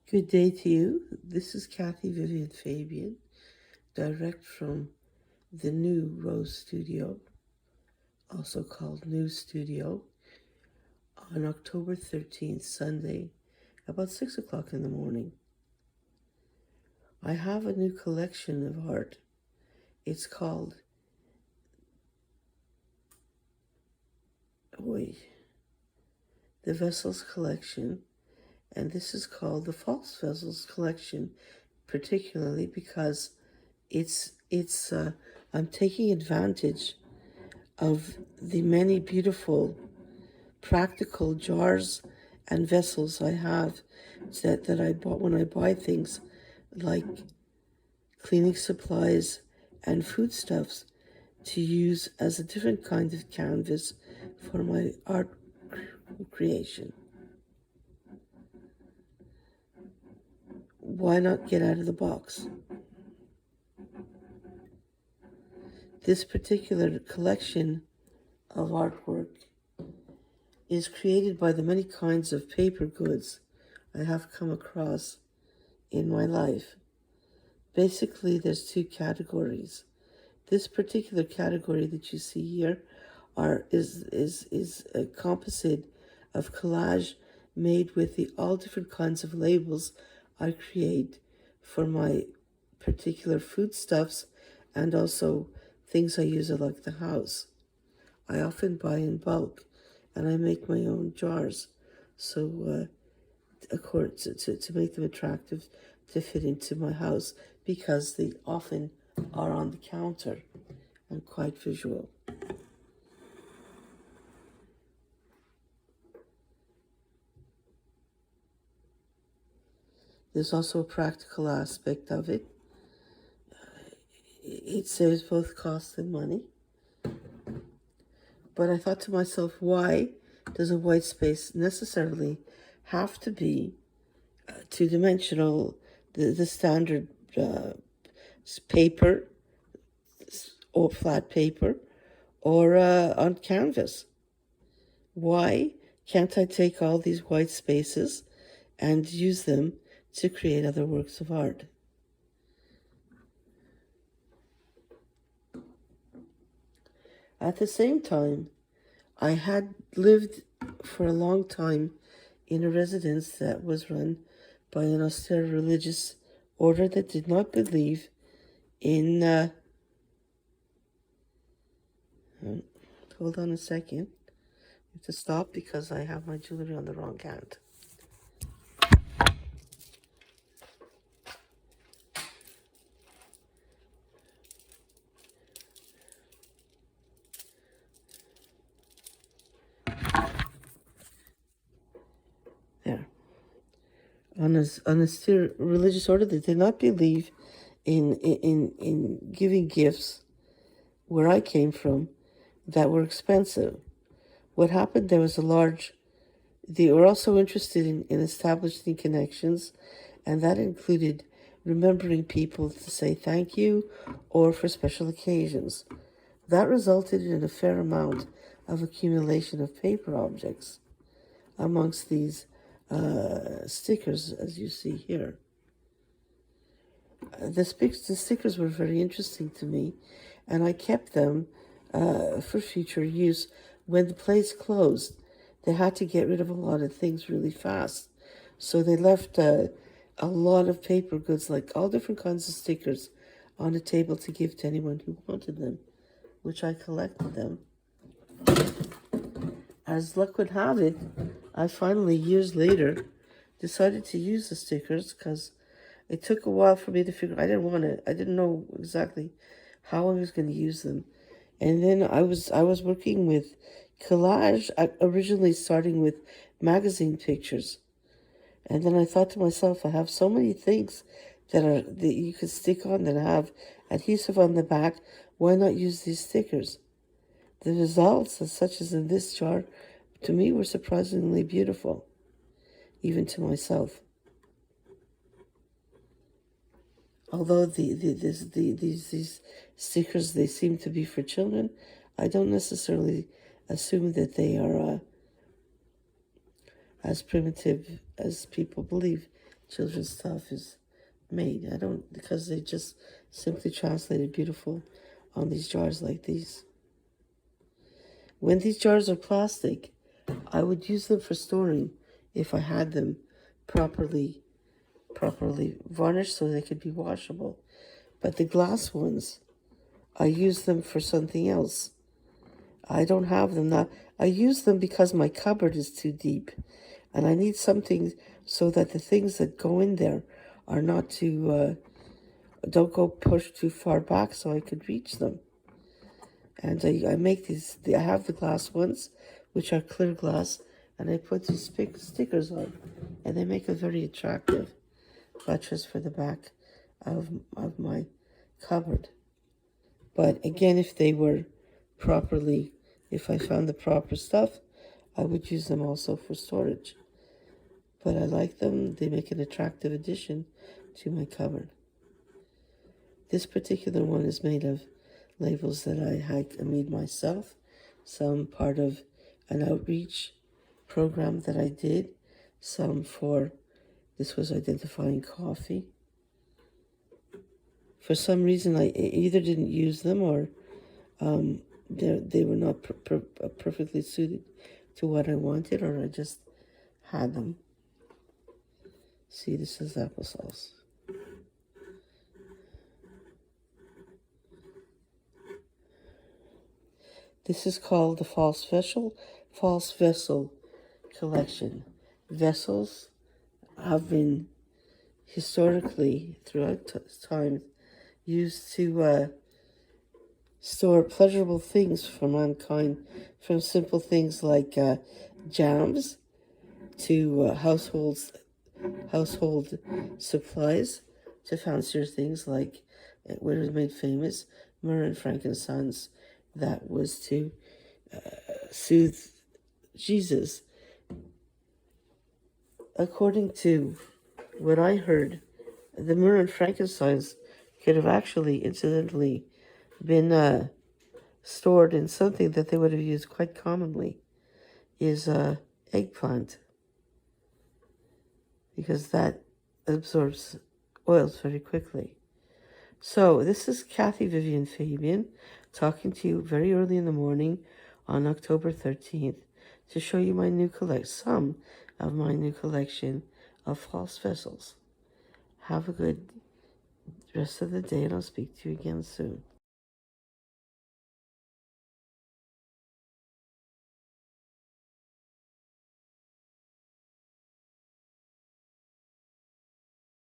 Good day to you. This is Kathy Vivian Fabian, direct from the new Rose Studio, also called New Studio, on October 13th, Sunday, about 6 o'clock in the morning. I have a new collection of art. It's called the Vessels Collection, and this is called the False Vessels Collection, particularly because I'm taking advantage of the many beautiful practical jars and vessels I have that I bought when I buy things like cleaning supplies and foodstuffs to use as a different kind of canvas for my art creation. Why not get out of the box? This particular collection of artwork is created by the many kinds of paper goods I have come across in my life. Basically, there's two categories. This particular category that you see here is a composite of collage made with all different kinds of labels I create for my particular foodstuffs and also things I use like the house. I often buy in bulk, and I make my own jars, so to make them attractive to fit into my house, because they often are on the counter and quite visual. There's also a practical aspect of it. It saves both cost and money. But I thought to myself, why does a white space necessarily have to be two-dimensional, the standard paper or flat paper or on canvas? Why can't I take all these white spaces and use them to create other works of art? At the same time, I had lived for a long time in a residence that was run by an austere religious order that did not believe in... hold on a second. I have to stop because I have my jewelry on the wrong hand. There. On a austere religious order that did not believe in giving gifts where I came from that were expensive. What happened, there was they were also interested in establishing connections, and that included remembering people to say thank you or for special occasions. That resulted in a fair amount of accumulation of paper objects amongst these stickers, as you see here. The stickers were very interesting to me, and I kept them for future use. When the place closed, they had to get rid of a lot of things really fast. So they left a lot of paper goods, like all different kinds of stickers, on a table to give to anyone who wanted them, which I collected them. As luck would have it, I finally, years later, decided to use the stickers because it took a while for me to figure. I didn't know exactly how I was going to use them. And then I was working with collage, originally starting with magazine pictures. And then I thought to myself, I have so many things that you could stick on that have adhesive on the back. Why not use these stickers? The results, such as in this jar, to me were surprisingly beautiful, even to myself. Although these stickers, they seem to be for children, I don't necessarily assume that they are as primitive as people believe children's stuff is made. I don't, because they just simply translated beautiful on these jars like these. When these jars are plastic, I would use them for storing if I had them properly varnished so they could be washable. But the glass ones, I use them for something else. I don't have them now. I use them because my cupboard is too deep, and I need something so that the things that go in there are not too don't go pushed too far back so I could reach them. And I make these. I have the glass ones, which are clear glass, and I put these stickers on, and they make a very attractive buttress for the back of my cupboard. But again, if they were properly, if I found the proper stuff, I would use them also for storage. But I like them. They make an attractive addition to my cupboard. This particular one is made of labels that I made myself, some part of an outreach program that I did, some for, this was identifying coffee. For some reason, I either didn't use them or they were not perfectly suited to what I wanted, or I just had them. See, this is applesauce. This is called the False Vessel Collection. Vessels have been historically, throughout time, used to store pleasurable things for mankind, from simple things like jams to household supplies, to fancier things like what was made famous, myrrh and frankincense, that was to soothe Jesus. According to what I heard, the myrrh and frankincense could have actually, incidentally, been stored in something that they would have used quite commonly, is eggplant, because that absorbs oils very quickly. So this is Kathy Vivian Fabian talking to you very early in the morning on October 13th to show you my new some of my new collection of false vessels. Have a good rest of the day, and I'll speak to you again soon.